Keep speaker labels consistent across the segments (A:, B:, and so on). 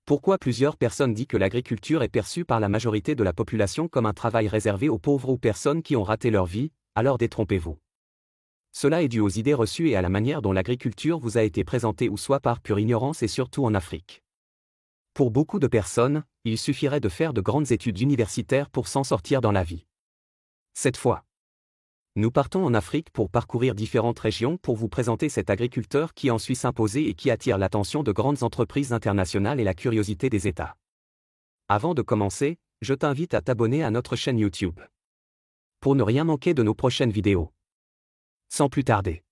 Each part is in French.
A: Pourquoi plusieurs personnes disent que l'agriculture est perçue par la majorité de la population comme un travail réservé aux pauvres ou personnes qui ont raté leur vie, alors détrompez-vous. Cela est dû aux idées reçues et à la manière dont l'agriculture vous a été présentée ou soit par pure ignorance et surtout en Afrique. Pour beaucoup de personnes, il suffirait de faire de grandes études universitaires pour s'en sortir dans la vie. Cette fois, nous partons en Afrique pour parcourir différentes régions pour vous présenter cet agriculteur qui en Suisse imposé et qui attire l'attention de grandes entreprises internationales et la curiosité des États. Avant de commencer, je t'invite à t'abonner à notre chaîne YouTube pour ne rien manquer de nos prochaines vidéos. Sans plus tarder.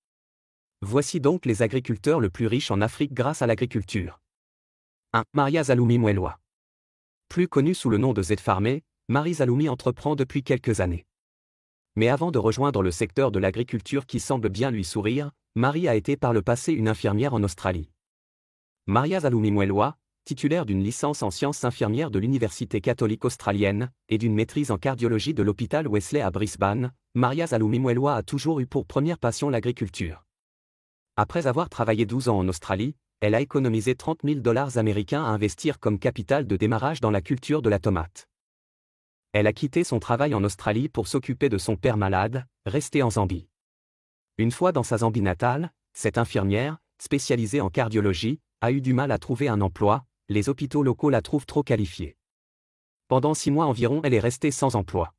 A: Voici donc les agriculteurs le plus riches en Afrique grâce à l'agriculture. 1. Maria Zaloumi Mwelwa. Plus connue sous le nom de Z-Farmé, Marie Zaloumi entreprend depuis quelques années. Mais avant de rejoindre le secteur de l'agriculture qui semble bien lui sourire, Marie a été par le passé une infirmière en Australie. Maria Zaloumi Mwelwa, titulaire d'une licence en sciences infirmières de l'Université catholique australienne et d'une maîtrise en cardiologie de l'hôpital Wesley à Brisbane, Maria Zaloumi Mwelwa a toujours eu pour première passion l'agriculture. Après avoir travaillé 12 ans en Australie, elle a économisé 30 000 $ américains à investir comme capital de démarrage dans la culture de la tomate. Elle a quitté son travail en Australie pour s'occuper de son père malade, resté en Zambie. Une fois dans sa Zambie natale, cette infirmière, spécialisée en cardiologie, a eu du mal à trouver un emploi, les hôpitaux locaux la trouvent trop qualifiée. Pendant 6 mois environ, elle est restée sans emploi.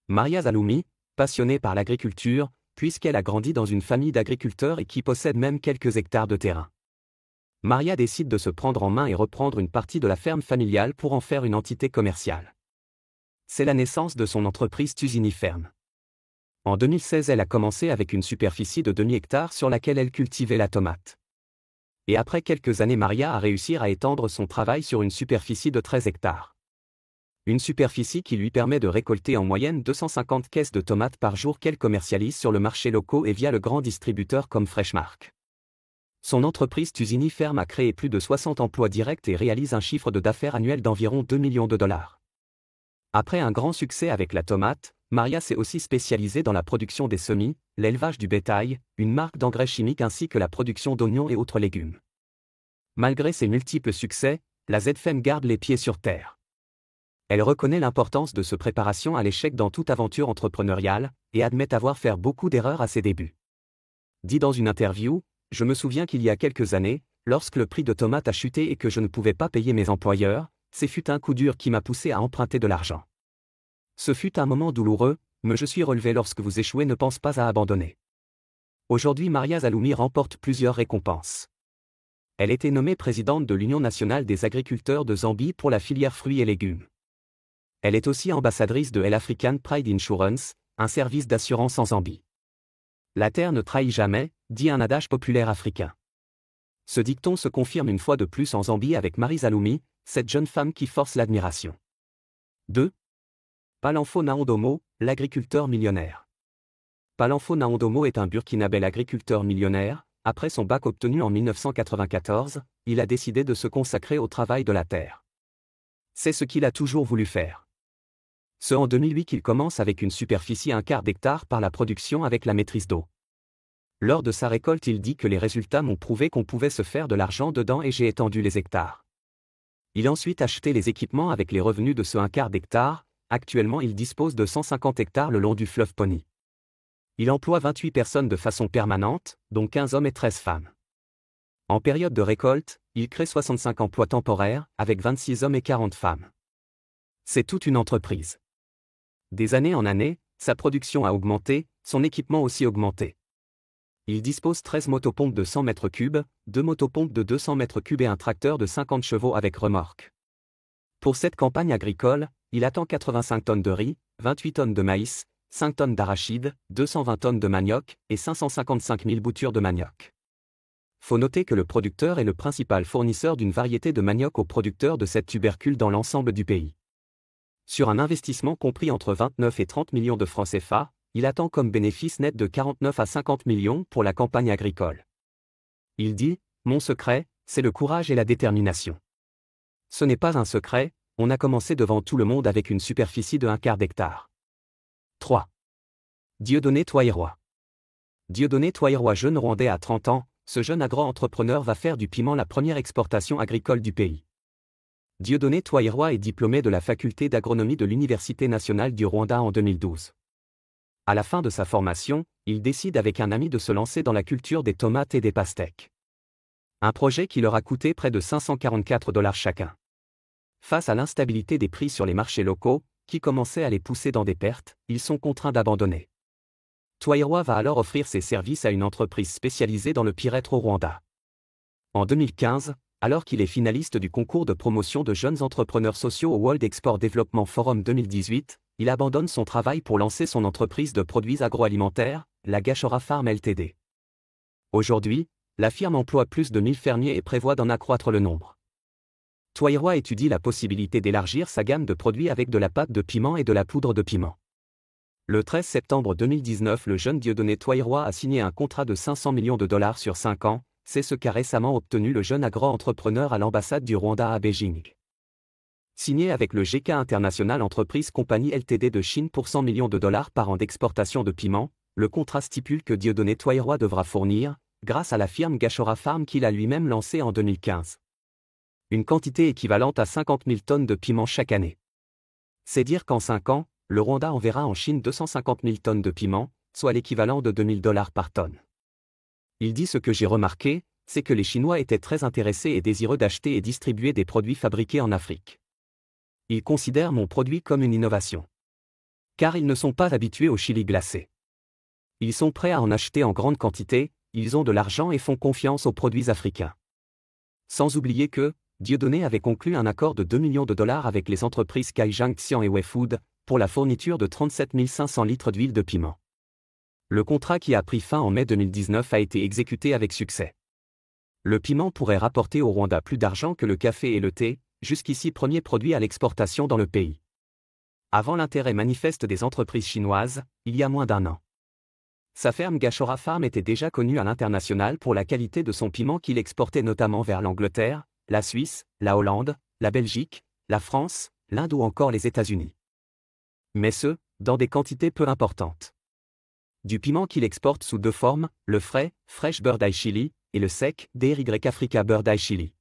A: Maria Zaloumi, passionnée par l'agriculture, puisqu'elle a grandi dans une famille d'agriculteurs et qui possède même quelques hectares de terrain. Maria décide de se prendre en main et reprendre une partie de la ferme familiale pour en faire une entité commerciale. C'est la naissance de son entreprise Tuzini Ferme. En 2016, elle a commencé avec une superficie de demi-hectare sur laquelle elle cultivait la tomate. Et après quelques années, Maria a réussi à étendre son travail sur une superficie de 13 hectares. Une superficie qui lui permet de récolter en moyenne 250 caisses de tomates par jour qu'elle commercialise sur le marché local et via le grand distributeur comme Freshmark. Son entreprise Tuzini Ferme a créé plus de 60 emplois directs et réalise un chiffre d'affaires annuel d'environ 2 millions de $. Après un grand succès avec la tomate, Maria s'est aussi spécialisée dans la production des semis, l'élevage du bétail, une marque d'engrais chimiques ainsi que la production d'oignons et autres légumes. Malgré ses multiples succès, la Z-Femme garde les pieds sur terre. Elle reconnaît l'importance de cette préparation à l'échec dans toute aventure entrepreneuriale, et admet avoir fait beaucoup d'erreurs à ses débuts. Dit dans une interview, « Je me souviens qu'il y a quelques années, lorsque le prix de tomates a chuté et que je ne pouvais pas payer mes employeurs, ce fut un coup dur qui m'a poussé à emprunter de l'argent. Ce fut un moment douloureux, mais je suis relevé. Lorsque vous échouez, ne pense pas à abandonner. » Aujourd'hui, Maria Zaloumi remporte plusieurs récompenses. Elle était nommée présidente de l'Union nationale des agriculteurs de Zambie pour la filière fruits et légumes. Elle est aussi ambassadrice de L-African Pride Insurance, un service d'assurance en Zambie. La terre ne trahit jamais, dit un adage populaire africain. Ce dicton se confirme une fois de plus en Zambie avec Marie Zaloumi, cette jeune femme qui force l'admiration. 2. Palanfo Naondomo, l'agriculteur millionnaire. Palanfo Naondomo est un burkinabé agriculteur millionnaire. Après son bac obtenu en 1994, il a décidé de se consacrer au travail de la terre. C'est ce qu'il a toujours voulu faire. C'est en 2008 qu'il commence avec une superficie 1/4 d'hectare par la production avec la maîtrise d'eau. Lors de sa récolte, il dit que les résultats m'ont prouvé qu'on pouvait se faire de l'argent dedans et j'ai étendu les hectares. Il a ensuite acheté les équipements avec les revenus de ce 1/4 d'hectare. Actuellement, il dispose de 150 hectares le long du fleuve Pony. Il emploie 28 personnes de façon permanente, dont 15 hommes et 13 femmes. En période de récolte, il crée 65 emplois temporaires, avec 26 hommes et 40 femmes. C'est toute une entreprise. Des années en année, sa production a augmenté, son équipement aussi augmenté. Il dispose 13 motopompes de 100 mètres cubes, 2 motopompes de 200 mètres cubes et un tracteur de 50 chevaux avec remorque. Pour cette campagne agricole, il attend 85 tonnes de riz, 28 tonnes de maïs, 5 tonnes d'arachides, 220 tonnes de manioc et 555 000 boutures de manioc. Faut noter que le producteur est le principal fournisseur d'une variété de manioc aux producteurs de cette tubercule dans l'ensemble du pays. Sur un investissement compris entre 29 et 30 millions de francs CFA, il attend comme bénéfice net de 49 à 50 millions pour la campagne agricole. Il dit « Mon secret, c'est le courage et la détermination. » Ce n'est pas un secret, on a commencé devant tout le monde avec une superficie de 1/4 d'hectare. 3. Dieudonné Twaïroy. Dieudonné Twaïroy, jeune Rwandais à 30 ans, ce jeune agro-entrepreneur va faire du piment la première exportation agricole du pays. Dieudonné Twahirwa est diplômé de la faculté d'agronomie de l'Université nationale du Rwanda en 2012. À la fin de sa formation, il décide avec un ami de se lancer dans la culture des tomates et des pastèques. Un projet qui leur a coûté près de 544 $ chacun. Face à l'instabilité des prix sur les marchés locaux, qui commençaient à les pousser dans des pertes, ils sont contraints d'abandonner. Twahirwa va alors offrir ses services à une entreprise spécialisée dans le pire-être au Rwanda. En 2015, alors qu'il est finaliste du concours de promotion de jeunes entrepreneurs sociaux au World Export Development Forum 2018, il abandonne son travail pour lancer son entreprise de produits agroalimentaires, la Gashora Farm Ltd. Aujourd'hui, la firme emploie plus de 1000 fermiers et prévoit d'en accroître le nombre. Twahirwa étudie la possibilité d'élargir sa gamme de produits avec de la pâte de piment et de la poudre de piment. Le 13 septembre 2019, le jeune Dieudonné Twahirwa a signé un contrat de 500 millions de dollars sur 5 ans, c'est ce qu'a récemment obtenu le jeune agro-entrepreneur à l'ambassade du Rwanda à Beijing. Signé avec le GK International Entreprise Company Ltd de Chine pour 100 millions de dollars par an d'exportation de piment, le contrat stipule que Dieudonné Twahirwa devra fournir, grâce à la firme Gashora Farm qu'il a lui-même lancée en 2015. Une quantité équivalente à 50 000 tonnes de piment chaque année. C'est dire qu'en 5 ans, le Rwanda enverra en Chine 250 000 tonnes de piment, soit l'équivalent de 2 000 $ par tonne. Il dit: ce que j'ai remarqué, c'est que les Chinois étaient très intéressés et désireux d'acheter et distribuer des produits fabriqués en Afrique. Ils considèrent mon produit comme une innovation. Car ils ne sont pas habitués au chili glacé. Ils sont prêts à en acheter en grande quantité, ils ont de l'argent et font confiance aux produits africains. Sans oublier que, Dieudonné avait conclu un accord de 2 millions de dollars avec les entreprises Kaijang Xian et Wefood, pour la fourniture de 37 500 litres d'huile de piment. Le contrat qui a pris fin en mai 2019 a été exécuté avec succès. Le piment pourrait rapporter au Rwanda plus d'argent que le café et le thé, jusqu'ici premier produit à l'exportation dans le pays. Avant l'intérêt manifeste des entreprises chinoises, il y a moins d'1 an. Sa ferme Gashora Farm était déjà connue à l'international pour la qualité de son piment qu'il exportait notamment vers l'Angleterre, la Suisse, la Hollande, la Belgique, la France, l'Inde ou encore les États-Unis. Mais dans des quantités peu importantes. Du piment qu'il exporte sous 2 formes, le frais, Fresh Bird Eye Chili, et le sec, DRY Africa Bird Eye Chili.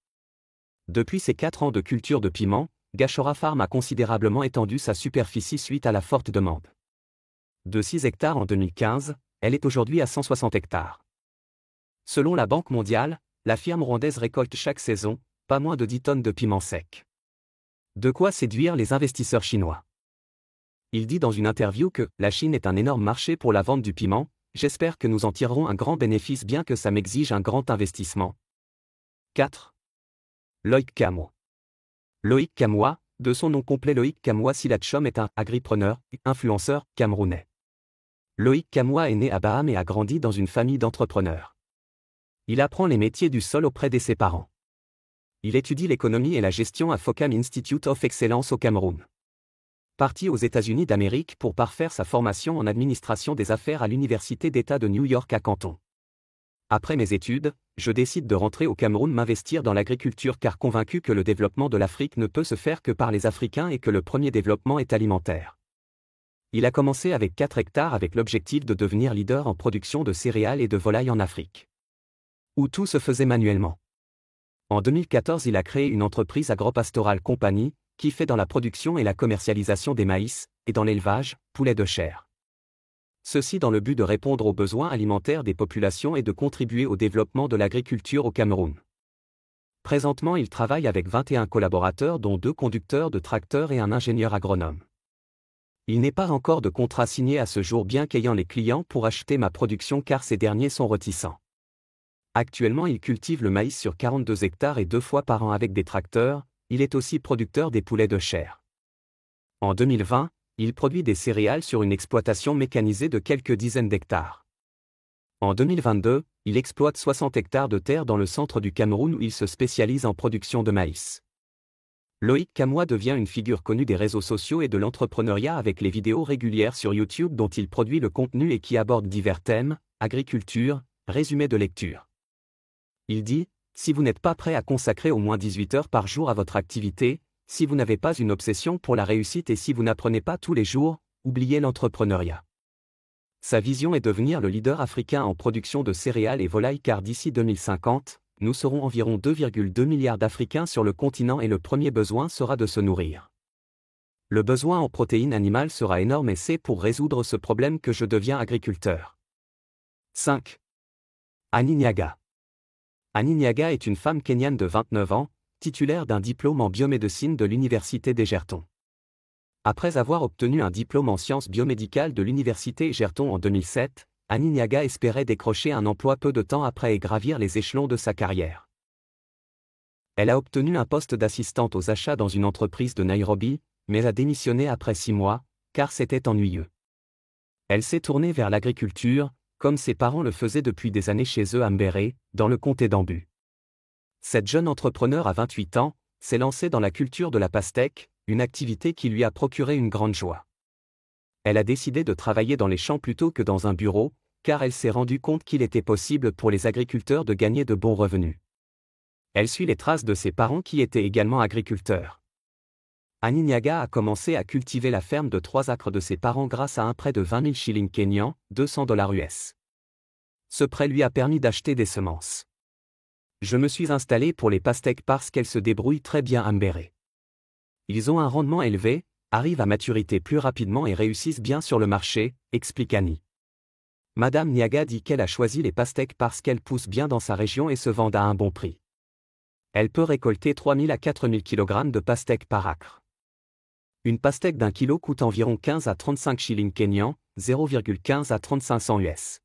A: Depuis ses 4 ans de culture de piment, Gashora Farm a considérablement étendu sa superficie suite à la forte demande. De 6 hectares en 2015, elle est aujourd'hui à 160 hectares. Selon la Banque mondiale, la firme rwandaise récolte chaque saison pas moins de 10 tonnes de piment sec. De quoi séduire les investisseurs chinois. Il dit dans une interview que « La Chine est un énorme marché pour la vente du piment, j'espère que nous en tirerons un grand bénéfice bien que ça m'exige un grand investissement. » 4. Loïc Kamwa. Loïc Kamwa, de son nom complet Loïc Kamwa Silatchom, est un agripreneur, influenceur, camerounais. Loïc Kamwa est né à Baham et a grandi dans une famille d'entrepreneurs. Il apprend les métiers du sol auprès de ses parents. Il étudie l'économie et la gestion à Focam Institute of Excellence au Cameroun. Parti aux États-Unis d'Amérique pour parfaire sa formation en administration des affaires à l'Université d'État de New York à Canton. Après mes études, je décide de rentrer au Cameroun m'investir dans l'agriculture car convaincu que le développement de l'Afrique ne peut se faire que par les Africains et que le premier développement est alimentaire. Il a commencé avec 4 hectares avec l'objectif de devenir leader en production de céréales et de volailles en Afrique. Où tout se faisait manuellement. En 2014, il a créé une entreprise Agropastorale Company, qui fait dans la production et la commercialisation des maïs, et dans l'élevage, poulet de chair. Ceci dans le but de répondre aux besoins alimentaires des populations et de contribuer au développement de l'agriculture au Cameroun. Présentement, il travaille avec 21 collaborateurs dont 2 conducteurs de tracteurs et un ingénieur agronome. Il n'est pas encore de contrat signé à ce jour bien qu'ayant les clients pour acheter ma production car ces derniers sont réticents. Actuellement, il cultive le maïs sur 42 hectares et 2 fois par an avec des tracteurs. Il est aussi producteur des poulets de chair. En 2020, il produit des céréales sur une exploitation mécanisée de quelques dizaines d'hectares. En 2022, il exploite 60 hectares de terre dans le centre du Cameroun où il se spécialise en production de maïs. Loïc Kamwa devient une figure connue des réseaux sociaux et de l'entrepreneuriat avec les vidéos régulières sur YouTube dont il produit le contenu et qui abordent divers thèmes, agriculture, résumé de lecture. Il dit: si vous n'êtes pas prêt à consacrer au moins 18 heures par jour à votre activité, si vous n'avez pas une obsession pour la réussite et si vous n'apprenez pas tous les jours, oubliez l'entrepreneuriat. Sa vision est devenir le leader africain en production de céréales et volailles car d'ici 2050, nous serons environ 2,2 milliards d'Africains sur le continent et le premier besoin sera de se nourrir. Le besoin en protéines animales sera énorme et c'est pour résoudre ce problème que je deviens agriculteur. 5. Annie Nyaga. Annie Nyaga est une femme kenyane de 29 ans, titulaire d'un diplôme en biomédecine de l'université d'Egerton. Après avoir obtenu un diplôme en sciences biomédicales de l'université Egerton en 2007, Annie Nyaga espérait décrocher un emploi peu de temps après et gravir les échelons de sa carrière. Elle a obtenu un poste d'assistante aux achats dans une entreprise de Nairobi, mais a démissionné après 6 mois, car c'était ennuyeux. Elle s'est tournée vers l'agriculture, comme ses parents le faisaient depuis des années chez eux à Mbere, dans le comté d'Ambu. Cette jeune entrepreneur à 28 ans s'est lancée dans la culture de la pastèque, une activité qui lui a procuré une grande joie. Elle a décidé de travailler dans les champs plutôt que dans un bureau, car elle s'est rendue compte qu'il était possible pour les agriculteurs de gagner de bons revenus. Elle suit les traces de ses parents qui étaient également agriculteurs. Annie Nyaga a commencé à cultiver la ferme de 3 acres de ses parents grâce à un prêt de 20 000 shillings kenyans, $200 US. Ce prêt lui a permis d'acheter des semences. Je me suis installé pour les pastèques parce qu'elles se débrouillent très bien à Mbere. Ils ont un rendement élevé, arrivent à maturité plus rapidement et réussissent bien sur le marché, explique Annie. Madame Nyaga dit qu'elle a choisi les pastèques parce qu'elles poussent bien dans sa région et se vendent à un bon prix. Elle peut récolter 3 000 à 4 000 kg de pastèques par acre. Une pastèque d'1 kilo coûte environ 15 à 35 shillings kenyans, 0,15 à 3500 US.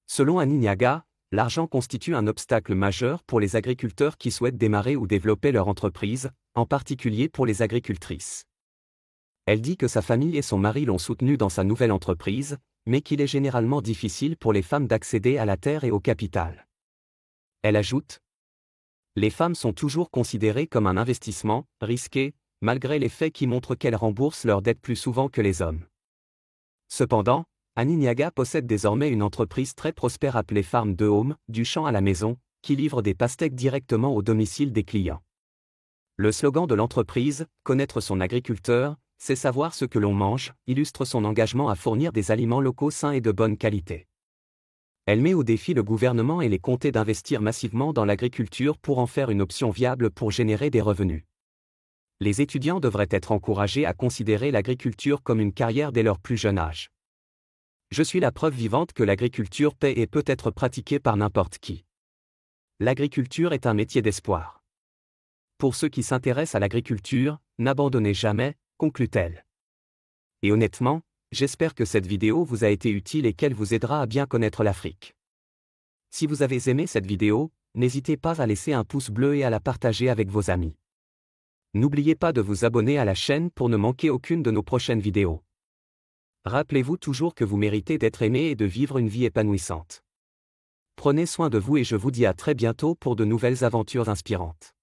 A: Selon Annie Nyaga, l'argent constitue un obstacle majeur pour les agriculteurs qui souhaitent démarrer ou développer leur entreprise, en particulier pour les agricultrices. Elle dit que sa famille et son mari l'ont soutenue dans sa nouvelle entreprise, mais qu'il est généralement difficile pour les femmes d'accéder à la terre et au capital. Elle ajoute : les femmes sont toujours considérées comme un investissement risqué, malgré les faits qui montrent qu'elles remboursent leurs dettes plus souvent que les hommes. Cependant, Annie Nyaga possède désormais une entreprise très prospère appelée Farm de Home, du champ à la maison, qui livre des pastèques directement au domicile des clients. Le slogan de l'entreprise, connaître son agriculteur, c'est savoir ce que l'on mange, illustre son engagement à fournir des aliments locaux sains et de bonne qualité. Elle met au défi le gouvernement et les comtés d'investir massivement dans l'agriculture pour en faire une option viable pour générer des revenus. Les étudiants devraient être encouragés à considérer l'agriculture comme une carrière dès leur plus jeune âge. Je suis la preuve vivante que l'agriculture paie et peut être pratiquée par n'importe qui. L'agriculture est un métier d'espoir. Pour ceux qui s'intéressent à l'agriculture, n'abandonnez jamais, conclut-elle. Et honnêtement, j'espère que cette vidéo vous a été utile et qu'elle vous aidera à bien connaître l'Afrique. Si vous avez aimé cette vidéo, n'hésitez pas à laisser un pouce bleu et à la partager avec vos amis. N'oubliez pas de vous abonner à la chaîne pour ne manquer aucune de nos prochaines vidéos. Rappelez-vous toujours que vous méritez d'être aimé et de vivre une vie épanouissante. Prenez soin de vous et je vous dis à très bientôt pour de nouvelles aventures inspirantes.